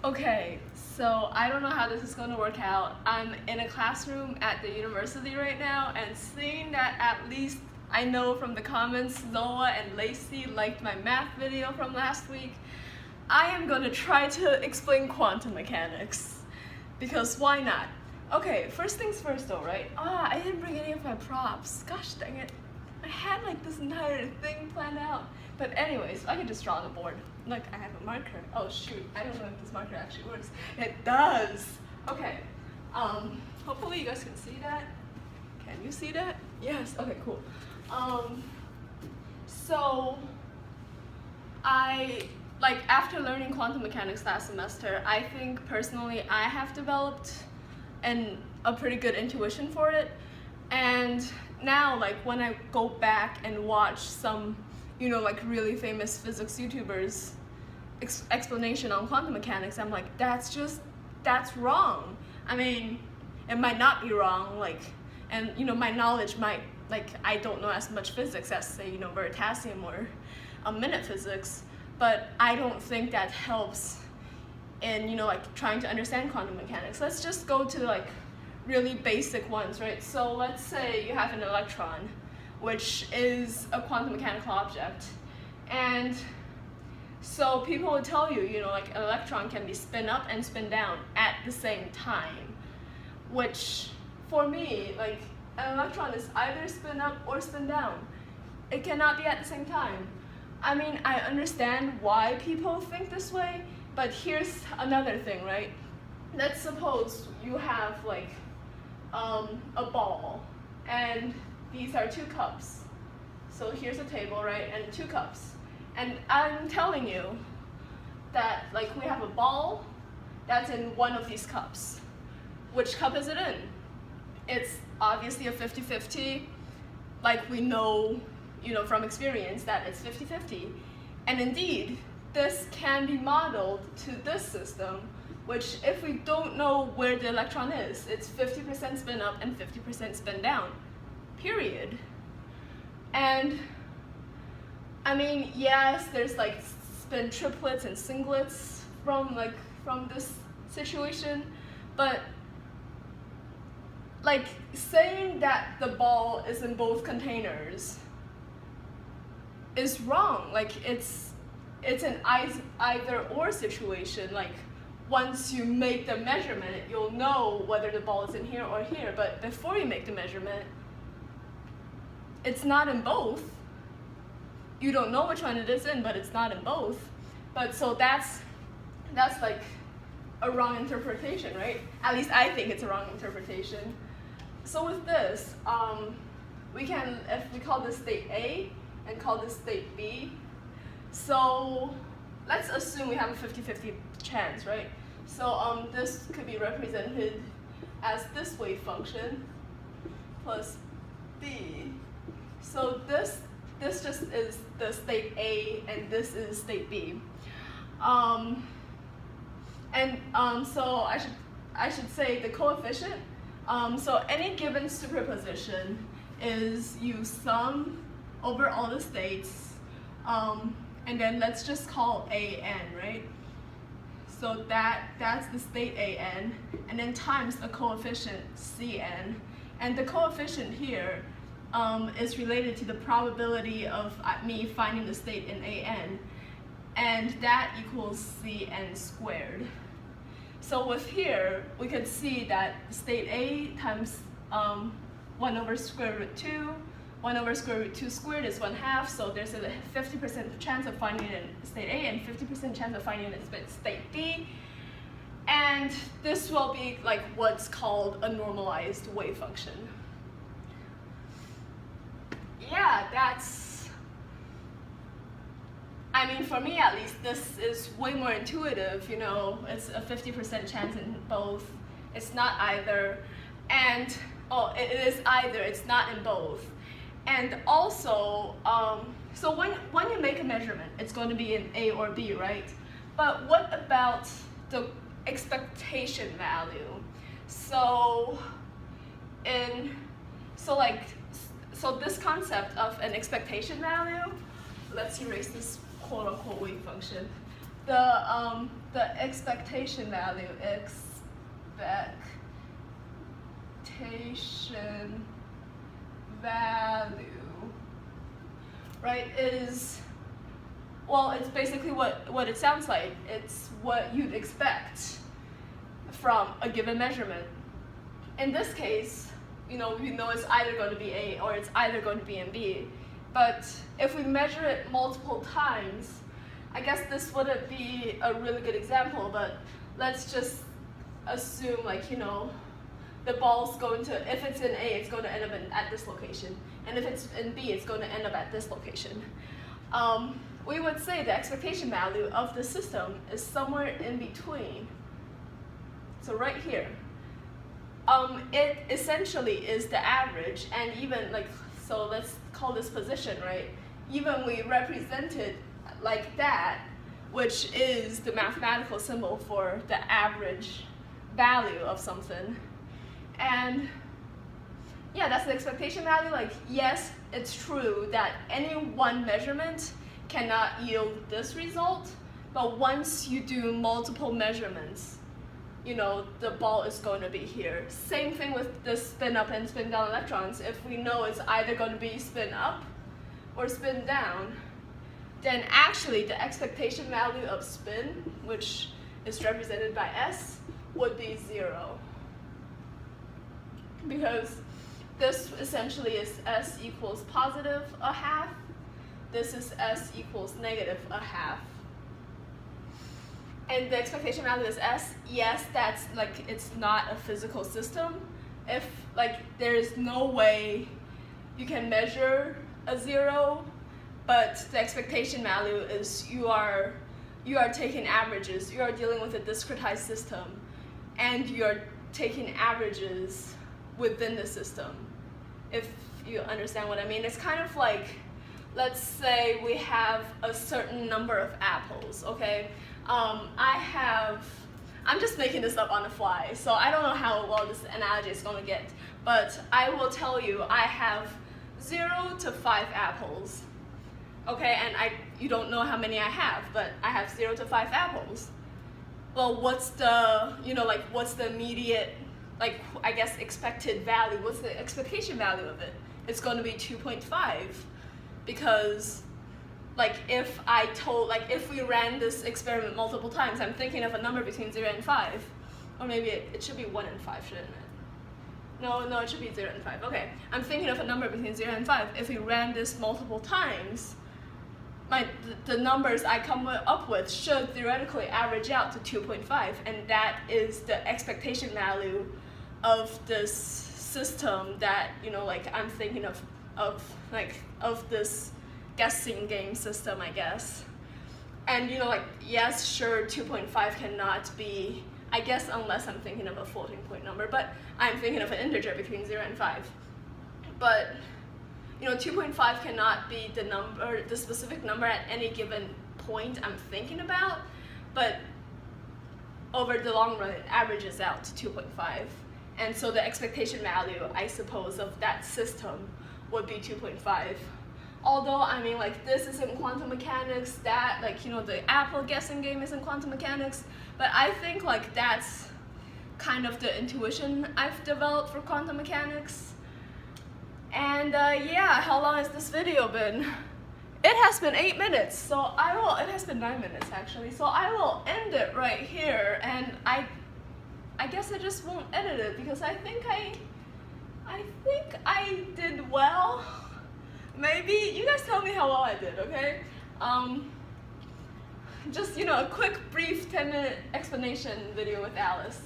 Okay, so I don't know how this is going to work out. I'm in a classroom at the university right now, and seeing that at least I know from the comments Noah and Lacey liked my math video from last week, I am going to try to explain quantum mechanics. Because why not? Okay, first things first though, right? I didn't bring any of my props. Gosh dang it. I had like this entire thing planned out. But anyways, I can just draw on the board. Look, I have a marker. Oh shoot, I don't know if this marker actually works. It does! Okay, hopefully you guys can see that. Can you see that? Yes, okay, cool. So, after learning quantum mechanics last semester, I think personally I have developed a pretty good intuition for it. And now, when I go back and watch some really famous physics YouTubers explanation on quantum mechanics, I'm like, that's wrong. I mean, it might not be wrong, and my knowledge might, I don't know as much physics as, say, Veritasium or minute physics, but I don't think that helps in, trying to understand quantum mechanics. Let's just go to, really basic ones, right? So let's say you have an electron, which is a quantum mechanical object. And so people will tell you, an electron can be spin up and spin down at the same time, which for me, an electron is either spin up or spin down. It cannot be at the same time. I mean, I understand why people think this way, but here's another thing, right? Let's suppose you have a ball, and these are 2 cups. So here's a table, right, and 2 cups. And I'm telling you that we have a ball that's in one of these cups. Which cup is it in? It's obviously a 50-50. We know, from experience that it's 50-50. And indeed, this can be modeled to this system, which if we don't know where the electron is, it's 50% spin up and 50% spin down, period. And I mean, yes, there's spin triplets and singlets from this situation, but saying that the ball is in both containers is wrong. It's an either or situation. Once you make the measurement, you'll know whether the ball is in here or here, but before you make the measurement, it's not in both. You don't know which one it is in, but it's not in both. But so that's a wrong interpretation, right? At least I think it's a wrong interpretation. So with this, if we call this state A and call this state B, so let's assume we have a 50-50 chance, right? So this could be represented as this wave function plus B. So this just is the state A, and this is state B. So I should say the coefficient. So any given superposition is you sum over all the states, and then let's just call AN, right? So that's the state AN, and then times a coefficient CN, and the coefficient here is related to the probability of me finding the state in AN, and that equals CN squared. So with here, we could see that state A times 1 over square root 2, 1 over square root 2 squared is 1/2, so there's a 50% chance of finding it in state A and 50% chance of finding it in state B. And this will be what's called a normalized wave function. Yeah, I mean, for me at least, this is way more intuitive, it's a 50% chance in both. It's not either, and, it is either, it's not in both. And also, so when you make a measurement, it's going to be in A or B, right? But what about the expectation value? So this concept of an expectation value, let's erase this quote-unquote wave function. the expectation value, right, is, well, it's basically what it sounds like. It's what you'd expect from a given measurement. In this case, we know it's either going to be A or it's either going to be in B. But if we measure it multiple times, I guess this wouldn't be a really good example, but let's just assume, like, the ball's going to, if it's in A, it's going to end up at this location. And if it's in B, it's going to end up at this location. We would say the expectation value of the system is somewhere in between. So right here. It essentially is the average, and even so let's call this position, right? Even we represent it like that, which is the mathematical symbol for the average value of something. And yeah, that's the expectation value. Yes, it's true that any one measurement cannot yield this result, but once you do multiple measurements, the ball is going to be here. Same thing with the spin up and spin down electrons. If we know it's either going to be spin up or spin down, then actually the expectation value of spin, which is represented by S, would be 0. Because this essentially is S equals positive a half. This is S equals negative a half. And the expectation value is S. Yes, that's it's not a physical system. If there is no way you can measure a 0, but the expectation value is you are taking averages. You are dealing with a discretized system, and you are taking averages within the system. If you understand what I mean, it's kind of like, let's say we have a certain number of apples, okay? I'm just making this up on the fly, so I don't know how well this analogy is going to get, but I will tell you I have 0 to 5 apples, okay? And you don't know how many I have, but I have 0 to 5 apples. Well, what's the, what's the immediate, I guess, expected value? What's the expectation value of it? It's going to be 2.5, because if we ran this experiment multiple times, I'm thinking of a number between 0 and 5, or maybe it should be 1 and 5, shouldn't it? No, it should be 0 and 5. Okay, I'm thinking of a number between 0 and 5. If we ran this multiple times, the numbers I come up with should theoretically average out to 2.5, and that is the expectation value of this system that I'm thinking of this guessing game system, I guess. And yes, sure, 2.5 cannot be, I guess, unless I'm thinking of a floating point number, but I'm thinking of an integer between 0 and 5. But 2.5 cannot be the specific number at any given point I'm thinking about, but over the long run it averages out to 2.5. And so the expectation value, I suppose, of that system would be 2.5. Although, this is in quantum mechanics, that, the Apple guessing game is in quantum mechanics, but I think, that's kind of the intuition I've developed for quantum mechanics. And, yeah, how long has this video been? It has been 8 minutes, so it has been 9 minutes, actually, so I will end it right here, and I guess I just won't edit it, because I think I did well. Maybe you guys tell me how well I did, okay? Just a quick, brief 10-minute explanation video with Alice.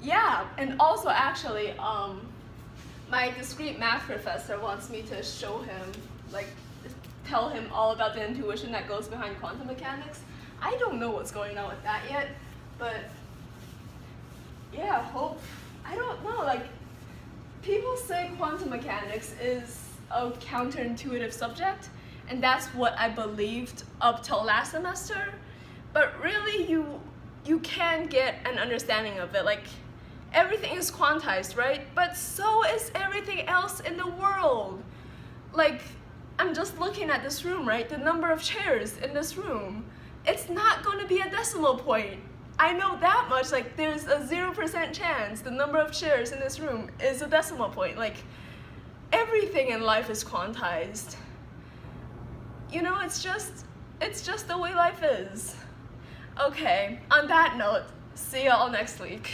Yeah, and also actually, my discrete math professor wants me to show him, tell him all about the intuition that goes behind quantum mechanics. I don't know what's going on with that yet, but yeah, I don't know, people say quantum mechanics is a counterintuitive subject, and that's what I believed up till last semester, but really you can get an understanding of it. Everything is quantized, right? But so is everything else in the world. I'm just looking at this room, right? The number of chairs in this room it's not going to be a decimal point. I know that much. Like, there's a 0% chance the number of chairs in this room is a decimal point. Like, everything in life is quantized. You know, it's just the way life is. Okay, on that note, see y'all next week.